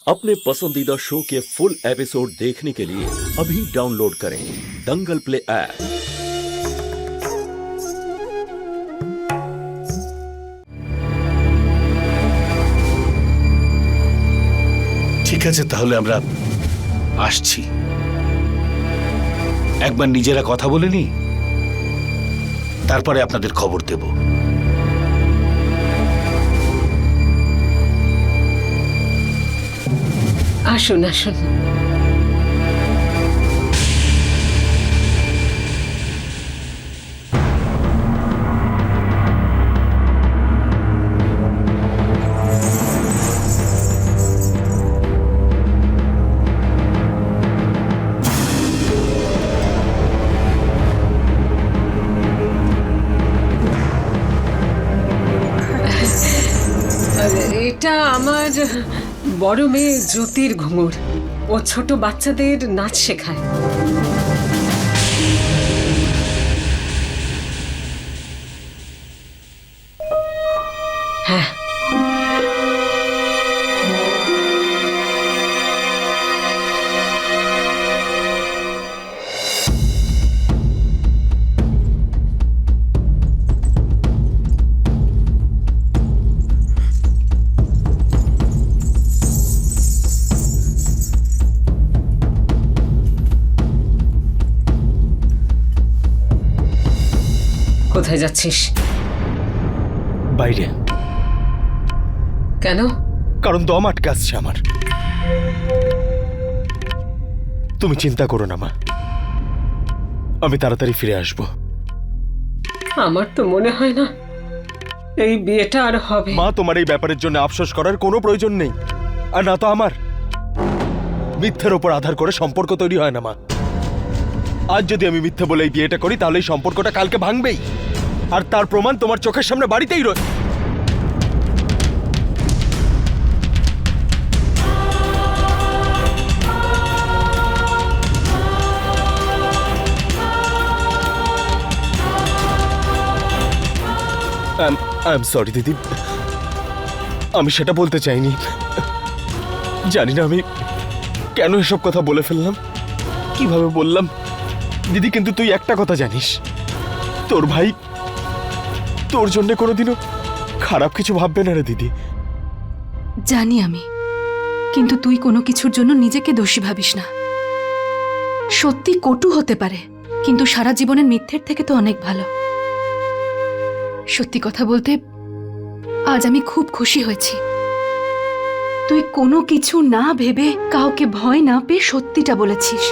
अपने पसंदीदा शो के फुल एपिसोड देखने के लिए अभी डाउनलोड करें दंगल प्ले ऐप। ঠিক আছে, তাহলে আমরা আসছি। একবার নিজেরা কথা বলে নি, তারপরে আপনাদের খবর দেব। আসুন আসুন। এটা আমার বড় মেয়ে জ্যোতির ঘুঙুর। ও ছোট বাচ্চাদের নাচ শেখায়। হ্যাঁ, কোথায় যাচ্ছিস? বাইরে। কেন? কারণ দম আটকে আসছে আমার। তুমি চিন্তা করো না মা, আমি তাড়াতাড়ি ফিরে আসব। আমার তো মনে হয় না এই বিয়েটা আর হবে। মা, তোমার এই ব্যাপারের জন্য আফসোস করার কোনো প্রয়োজন নেই। আর না তো আমার। মিথ্যের ওপর আধার করে সম্পর্ক তৈরি হয় না মা। আজ যদি আমি মিথ্যে বলে এই বিয়েটা করি, তাহলে এই সম্পর্কটা কালকে ভাঙবেই। আর তার প্রমাণ তোমার চোখের সামনে বাড়িতেই রয়। আই এম সরি দিদি, আমি সেটা বলতে চাইনি। জানি না আমি কেন এসব কথা বলে ফেললাম, কিভাবে বললাম দিদি। কিন্তু তুই একটা কথা জানিস, তোর ভাই তোর জন্য কোনোদিনও খারাপ কিছু ভাববে না রে দিদি। জানি আমি, কিন্তু তুই কোনো কিছুর জন্য নিজেকে দোষী ভাবিস না। সত্যি কটু হতে পারে, কিন্তু সারা জীবনের মিথ্যের থেকে তো অনেক ভালো। সত্যি কথা বলতে আজ আমি খুব খুশি হয়েছি। তুই কোনো কিছু না ভেবে, কাউকে ভয় না পেয়ে সত্যিটা বলেছিস।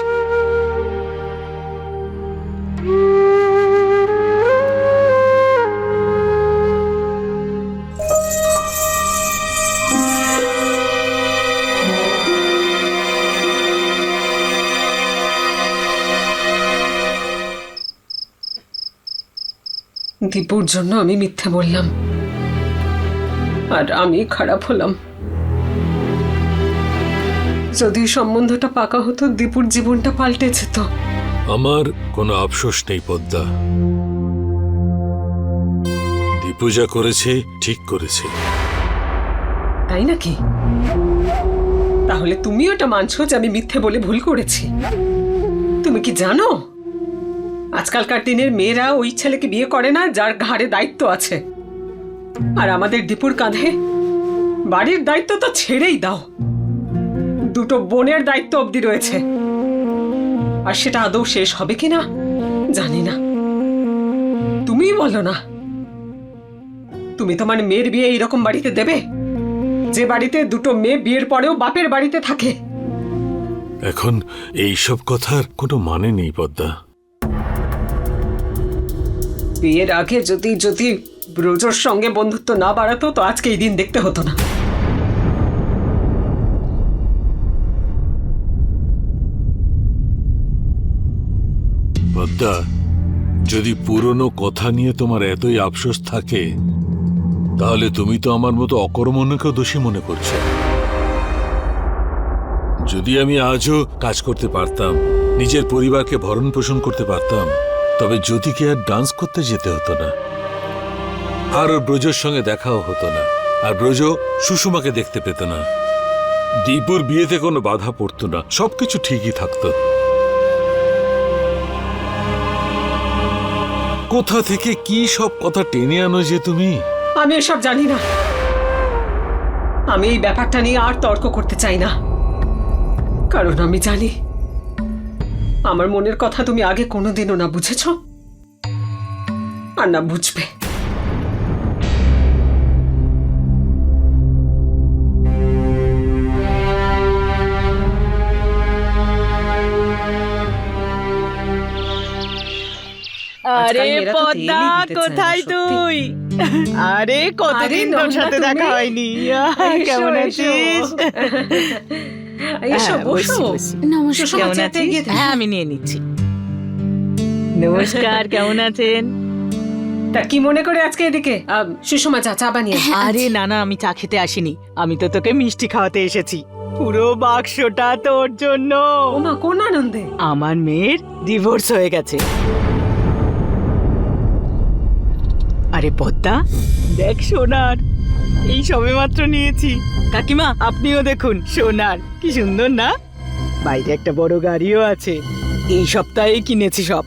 দীপুর জন্য আমি মিথ্যে বললাম, আর আমি খারাপ হলাম। যদি সম্বন্ধটা পাকা হতো, দীপুর জীবনটা পাল্টে যেত। আমার কোনো আফসোস নেই পদ্মা। দীপু যা করেছে ঠিক করেছে। তাই নাকি? তাহলে তুমি ওটা মানছো যে আমি মিথ্যে বলে ভুল করেছি? তুমি কি জানো, আজকালকার দিনের মেয়েরা ওই ছেলেকে বিয়ে করে না যার ঘাড়ে দায়িত্ব আছে। আর আমাদের দীপুর কাঁধে বাড়ির দায়িত্ব তো ছেড়েই দাও, দুটো বোনের দায়িত্ব অবধি রয়েছে। আর সেটা আদৌ শেষ হবে কিনা জানি না। তুমিই বলো না, তুমি তোমার মেয়ের বিয়ে এইরকম বাড়িতে দেবে, যে বাড়িতে দুটো মেয়ে বিয়ের পরেও বাপের বাড়িতে থাকে? এখন এইসব কথার কোনো মানে নেই পদ্মা। বিয়ের আগে যদি ব্রজর সঙ্গে বন্ধুত্ব না বাড়াতো, তো আজকে এই দিন দেখতে হতো না। পদ্মা, যদি পুরনো কথা নিয়ে তোমার এতই আফসোস থাকে, তাহলে তুমি তো আমার মতো অকর্মণ্যকেও দোষী মনে করছো। যদি আমি আজও কাজ করতে পারতাম, নিজের পরিবারকে ভরণ পোষণ করতে পারতাম, তবে জ্যোতিকে আর ডান্স করতে যেতে হতো না, আর ওর ব্রজের সঙ্গে দেখাও হতো না, আর ব্রজ সুষমাকে দেখতে পেত না। দীপুর বিয়েতে কোনো বাধা পড়তো না, সবকিছু ঠিকই থাকতো। কোথা থেকে কি সব কথা টেনে আনো যে তুমি? আমি এসব জানি না। আমি এই ব্যাপারটা নিয়ে আর তর্ক করতে চাই না, কারণ আমি জানি আমার মনের কথা তুমি আগে কোনোদিনও না বুঝেছ আর না বুঝবে। আরে আজকাল মেয়েরা তো পদ্মা, তেলই দিতে চায় না, কোথায় সত্যি। তুই? আরে কতদিন তোর নন্দা, সাথে দেখা তুমি? হয়নি। কেমন আছিস? এসো হ্যাঁ, বসো। বসি। নমস্কার। সুষমা, কেমন চেয়ারটা আছিস? এগিয়ে দে। হ্যাঁ, আমি নিয়ে নিচ্ছি। নমস্কার, কেমন আছেন? তা কি মনে করে আজকে এদিকে সুষমা চা বানিয়ে আন। আরে না না, আমি চা খেতে আসিনি, আমি তো তোকে মিষ্টি খাওয়াতে এসেছি। পুরো বাক্সটা তোর জন্য। ওমা, কোন আনন্দে? আমার মেয়ের ডিভোর্স হয়ে গেছে। আরে পদ্মা, দেখ সোনার, এই সবে মাত্র নিয়েছি। কাকিমা, আপনিও দেখুন, সোনার কি সুন্দর না? বাইরে একটা বড় গাড়িও আছে। এই সপ্তাহে কিনেছি সব।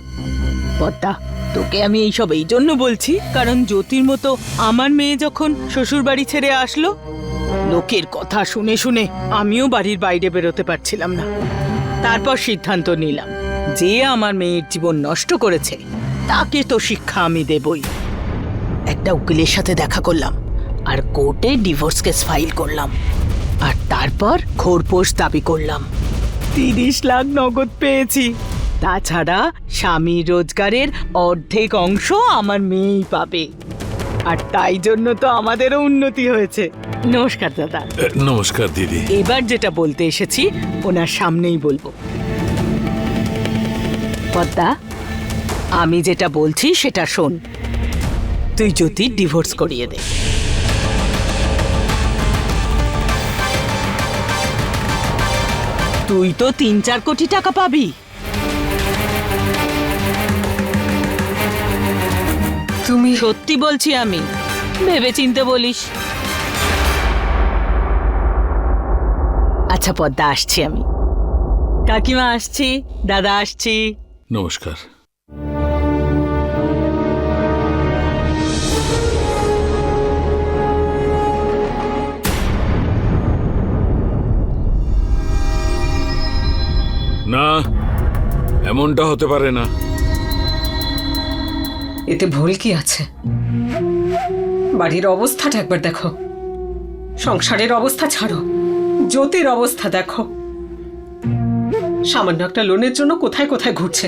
পদ্মা, তোকে আমি এইসব এই জন্য বলছি, কারণ জ্যোতির মতো আমার মেয়ে যখন শ্বশুর বাড়ি ছেড়ে আসলো, লোকের কথা শুনে শুনে আমিও বাড়ির বাইরে বেরোতে পারছিলাম না। তারপর সিদ্ধান্ত নিলাম, যে আমার মেয়ের জীবন নষ্ট করেছে তাকে তো শিক্ষা আমি দেবই। একটা উকিলের সাথে দেখা করলাম আর কোর্টে ডিভোর্স কেস ফাইল করলাম, আর তারপর খোরপোশ দাবি করলাম। 30 লাখ নগদ পেয়েছি। তাছাড়া স্বামীর রোজগারের অর্ধেক অংশ আমার মেয়েই পাবে, আর তাই জন্য তো আমাদেরও উন্নতি হয়েছে। নমস্কার দাদা। নমস্কার দিদি। এবার যেটা বলতে এসেছি ওনার সামনেই বলবো। পদ্মা, আমি যেটা বলছি সেটা শোন। তুই জ্যোতির ডিভোর্স করিয়ে দে। তুই তো 3-4 কোটি টাকা পাবি। তুমি সত্যি বলছি আমি, ভেবে চিনতে বলিস। আচ্ছা পদ্মা, আসছি আমি। কাকিমা আসছি, দাদা আসছি। নমস্কার। না, এমনটা হতে পারে না। এতে ভুল কি আছে? বাড়ির অবস্থাটা একবার দেখো, সংসারের অবস্থা ছাড়ো, জ্যোতির অবস্থা দেখো। সামান্য একটা লোনের জন্য কোথায় কোথায় ঘুরছে।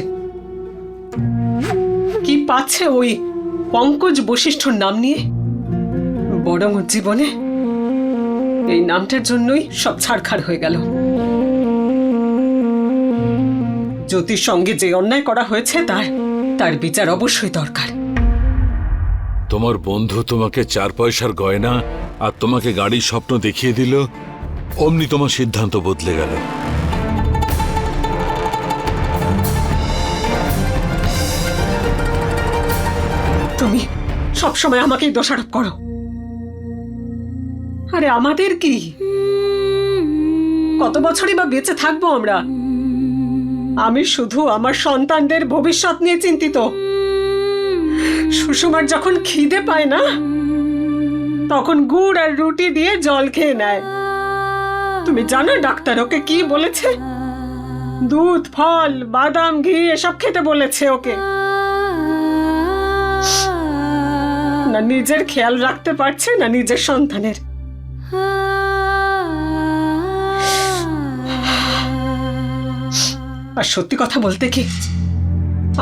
কি পাচ্ছে ওই পঙ্কজ বশিষ্ঠর নাম নিয়ে? বরং ওর জীবনে এই নামটার জন্যই সব ছাড়খাড় হয়ে গেল। জ্যোতির সঙ্গে যে অন্যায় করা হয়েছে তার বিচার অবশ্যই দরকার। তোমার বন্ধু তোমাকে 4 পয়সার গয়না আর তোমাকে গাড়ির স্বপ্ন দেখিয়ে দিল, অমনি তোমার সিদ্ধান্ত বদলে গেল। তুমি সবসময় আমাকেই দোষারোপ করো। আরে আমাদের কি? কত বছরই বা বেঁচে থাকবো আমরা? আমি শুধু আমার সন্তানদের ভবিষ্যৎ নিয়ে চিন্তিত। সুষমার যখন খিদে পায় না, তখন গুড় আর রুটি দিয়ে জল খেয়ে নেয়। তুমি জানো ডাক্তার ওকে কি বলেছে? দুধ, ফল, বাদাম, ঘি এসব খেতে বলেছে ওকে। না নিজের খেয়াল রাখতে পারছে, না নিজের সন্তানের। আর সত্যি কথা বলতে কি,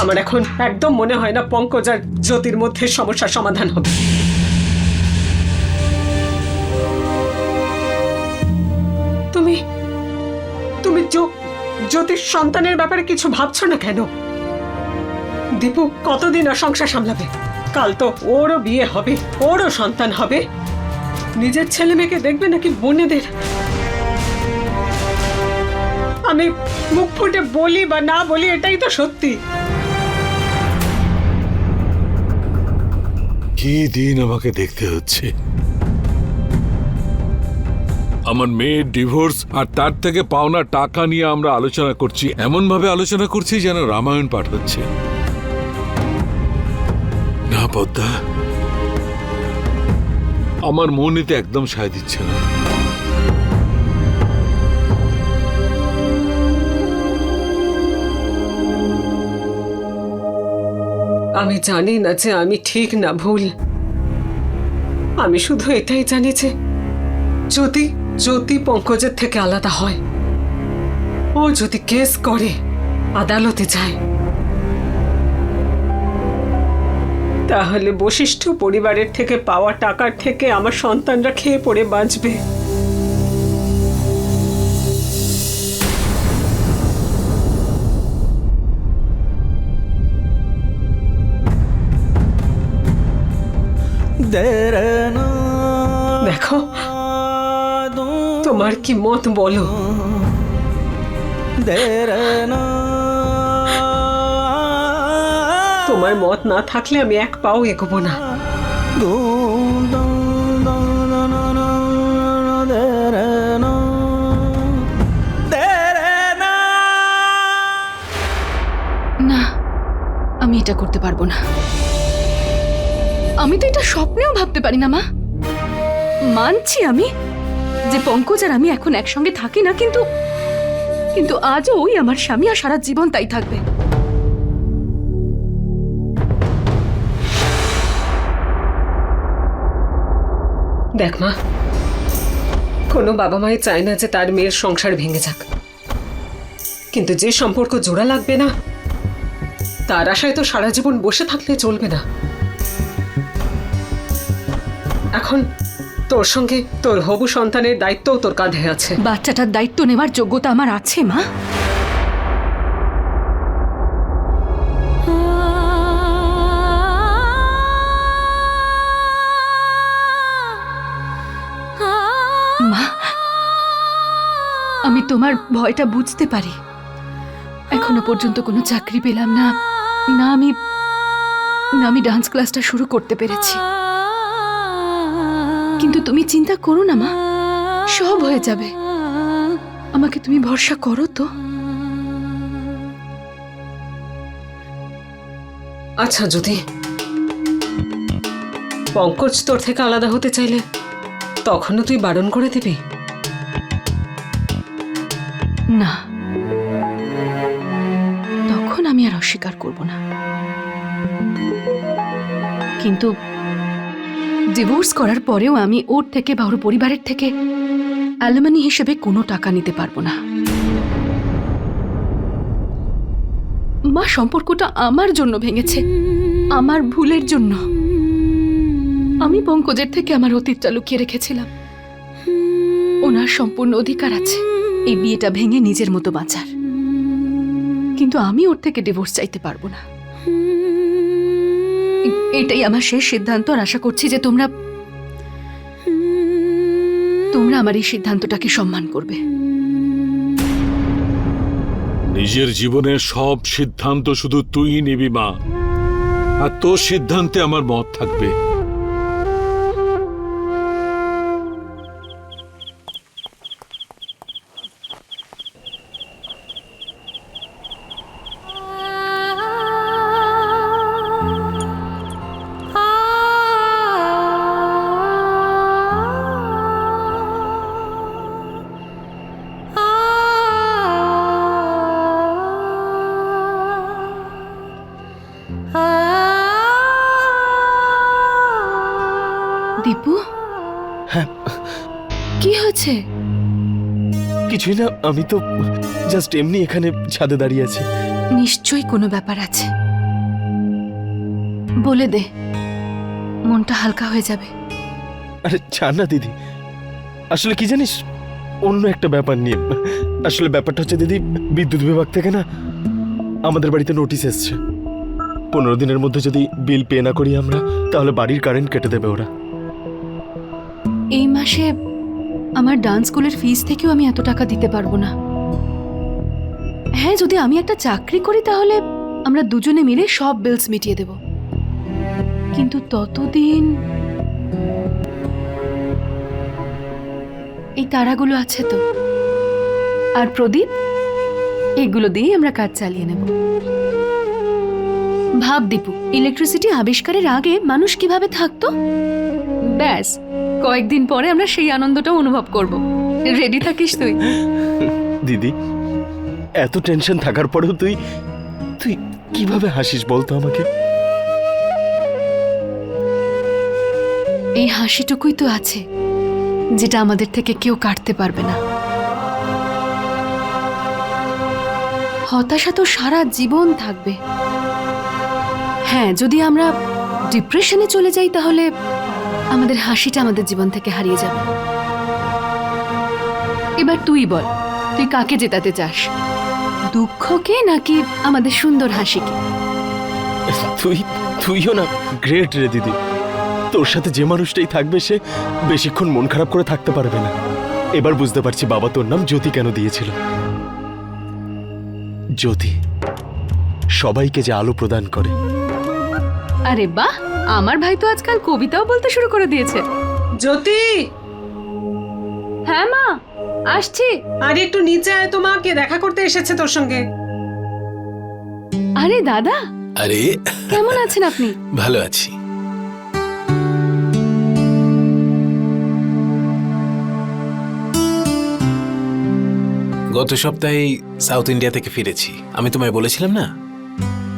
আমার এখন একদম মনে হয় না পঙ্কজ আর জ্যোতির মধ্যে সমস্যার সমাধান হবে। তুমি তুমি জ্যোতির সন্তানের ব্যাপারে কিছু ভাবছো না কেন? দীপু কতদিন আর সংসার সামলাবে? কাল তো ওরও বিয়ে হবে, ওরও সন্তান হবে। নিজের ছেলে মেয়েকে দেখবে নাকি বোনেদের? আমি মুখ ফুটে বলি বা না বলি, এটাই তো সত্যি। কি দিন আমাকে দেখতে হচ্ছে। আমার মেয়ের ডিভোর্স আর তার থেকে পাওনা টাকা নিয়ে আমরা আলোচনা করছি, এমন ভাবে আলোচনা করছি যেন রামায়ণ পাঠ হচ্ছে। না পদ্মা, আমার মন এতে একদম সায় দিচ্ছে না। আমি জানি না যে আমি ঠিক না ভুল। আমি শুধু এটাই জানি যে যদি জ্যোতি পঙ্কজের থেকে আলাদা হয়, ও যদি কেস করে আদালতে যায়, তাহলে বশিষ্ঠ পরিবারের থেকে পাওয়া টাকার থেকে আমার সন্তানরা খেয়ে পড়ে বাঁচবে। দেখো, তোমার কি মত বলো? তোমার মত না থাকলে আমি এক পাও এগোবো না। না, আমি এটা করতে পারবো না। আমি তো এটা স্বপ্নেও ভাবতে পারি না মা। মানছি আমি যে পঙ্কজ আর আমি এখন একসঙ্গে থাকি না, কিন্তু কিন্তু আজও ওই আমার স্বামী, আর সারা জীবন তাই থাকবে। দেখ মা, কোনো বাবা মাই চায় না যে তার মেয়ের সংসার ভেঙে যাক, কিন্তু যে সম্পর্ক জোড়া লাগবে না তার আশায় তো সারা জীবন বসে থাকলে চলবে না। এখন তোর সঙ্গে তোর হবু সন্তানের দায়িত্বও তোর কাঁধে আছে। বাচ্চাটার দায়িত্ব নেওয়ার যোগ্যতা আমার আছে মা। মা, আমি তোমার ভয়টা বুঝতে পারি। এখনো পর্যন্ত কোনো চাকরি পেলাম না, না আমি ডান্স ক্লাসটা শুরু করতে পেরেছি। কিন্তু তুমি চিন্তা করো না মা, সব হয়ে যাবে। আমাকে তুমি ভরসা করো তো। আচ্ছা, যদি পঙ্কজ তোর থেকে আলাদা হতে চাইলে তখনও তুই বারণ করে দিবি? না, তখন আমি আর অস্বীকার করব না। কিন্তু ডিভোর্স করার পরেও আমি ওর থেকে বা ওর পরিবারের থেকে অ্যালুমিনি হিসেবে কোনো টাকা নিতে পারবো না। মা, সম্পর্কটা আমার জন্য ভেঙেছে, আমার ভুলের জন্য। আমি পঙ্কজের থেকে আমার অতীতটা লুকিয়ে রেখেছিলাম। ওনার সম্পূর্ণ অধিকার আছে এই বিয়েটা ভেঙে নিজের মতো বাঁচার, কিন্তু আমি ওর থেকে ডিভোর্স চাইতে পারবো না। এটাই আমার শেষ সিদ্ধান্ত, আর আশা করছি যে তোমরা আমার এই সিদ্ধান্তটাকে সম্মান করবে। নিজের জীবনের সব সিদ্ধান্ত শুধু তুই নিবি মা, আর তোর সিদ্ধান্তে আমার মত থাকবে। দীপু, হ্যাঁ, কি হয়েছে? কিছুই না, আমি তো জাস্ট এমনি এখানে ছাদে দাঁড়িয়ে আছি। নিশ্চয়ই কোনো ব্যাপার আছে, বলে দে, মনটা হালকা হয়ে যাবে। আরে ছাড় না দিদি, আসলে কি জানিস, অন্য একটা ব্যাপার নিয়ে। আসলে ব্যাপারটা হচ্ছে দিদি, বিদ্যুৎ বিভাগ থেকে না আমাদের বাড়িতে নোটিশ এসছে। 15 দিনের মধ্যে যদি বিল পে না করি আমরা, তাহলে বাড়ির কারেন্ট কেটে দেবে ওরা। এই মাসে আমার ডান্স স্কুলের ফিস থেকেও আমি এত টাকা দিতে পারবো না। হ্যাঁ, যদি আমি একটা চাকরি করি তাহলে আমরা দুজনে মিলে সব বিলস মিটিয়ে দেব, কিন্তু ততদিন এই তারাগুলো আছে তো, আর প্রদীপ, এগুলো দিয়ে আমরা কাজ চালিয়ে নেব। ভাব দীপু, ইলেকট্রিসিটি আবিষ্কারের আগে মানুষ কিভাবে থাকতো, ব্যাস কয়েকদিন পরে আমরা সেই আনন্দটা অনুভব করব। রেডি থাকিস তুই? দিদি, এত টেনশন থাকার পরেও তুই কিভাবে হাসিস বলতো আমাকে? এই হাসিটুকুই তো আছে যেটা আমাদের থেকে কেউ কাটতে পারবে না। হতাশা তো সারা জীবন থাকবে। হ্যাঁ, যদি আমরা ডিপ্রেশনে চলে যাই তাহলে আমাদের হাসিটা আমাদের জীবন থেকে হারিয়ে যাবে। এবার তুই বল, তুই কাকে জেতাতে চাস, দুঃখকে নাকি আমাদের সুন্দর হাসিকে? তুইও না গ্রেট রে দিদি। তোর সাথে যে মানুষটাই থাকবে সে বেশিক্ষণ মন খারাপ করে থাকতে পারবে না। এবার বুঝতে পারছি বাবা তোর নাম জ্যোতি কেন দিয়েছিল। জ্যোতি সবাইকে যে আলো প্রদান করে। আরে বাহ, আমার ভাই তো আজকাল কবিতাও বলতে শুরু করে দিয়েছে। জ্যোতি, হ্যাঁ মা, আসছি। আরে একটু নিচে আয়, তো মা কে দেখা করতে এসেছে তোর সঙ্গে। আরে দাদা, আরে কেমন আছেন আপনি? ভালো আছি। গত সপ্তাহে সাউথ ইন্ডিয়া থেকে ফিরেছি। আমি তোমায় বলেছিলাম না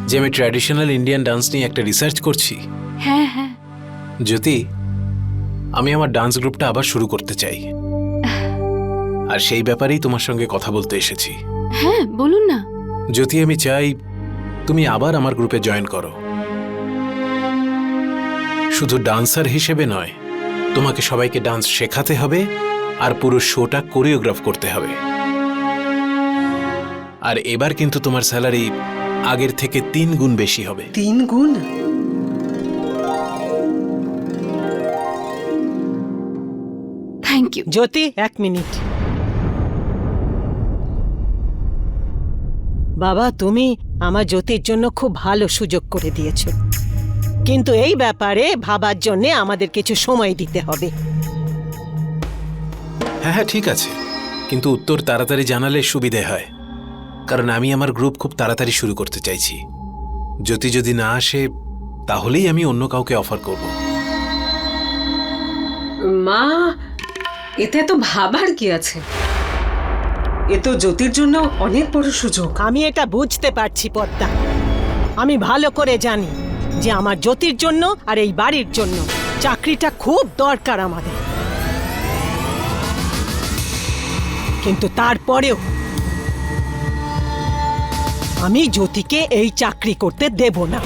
যে আমি ট্র্যাডিশনাল ইন্ডিয়ান ডান্স নিয়ে একটা রিসার্চ করছি। হ্যাঁ হ্যাঁ। জ্যোতি, আমি আমার ডান্স গ্রুপটা আবার শুরু করতে চাই, আর সেই ব্যাপারেই তোমার সঙ্গে কথা বলতে এসেছি। হ্যাঁ বলুন না। জ্যোতি, আমি চাই তুমি আবার আমার গ্রুপে জয়েন করো। শুধু ডান্সার হিসেবে নয়, তোমাকে সবাইকে ডান্স শেখাতে হবে আর পুরো শোটা কোরিওগ্রাফ করতে হবে। আর এবার কিন্তু তোমার স্যালারি আগের থেকে 3 গুণ বেশি হবে। 3 গুণ? Thank you. জ্যোতি, 1 মিনিট। বাবা, তুমি আমার জ্যোতির জন্য খুব ভালো সুযোগ করে দিয়েছো, কিন্তু এই ব্যাপারে ভাবার জন্য আমাদের কিছু সময় দিতে হবে। হ্যাঁ হ্যাঁ, ঠিক আছে, কিন্তু উত্তর তাড়াতাড়ি জানালে সুবিধে হয়, কারণ আমি আমার গ্রুপ খুব তাড়াতাড়ি শুরু করতে চাইছি। জ্যোতি যদি না আসে তাহলেই আমি অন্য কাউকে অফার করব। মা, এতে তো ভাবার কি আছে? এ তো জ্যোতির জন্য অনেক বড় সুযোগ। আমি এটা বুঝতে পারছি পদ্মা, আমি ভালো করে জানি যে আমার জ্যোতির জন্য আর এই বাড়ির জন্য চাকরিটা খুব দরকার আমাদের, কিন্তু তারপরেও আমি জ্যোতিকে এই চাকরি করতে দেব না।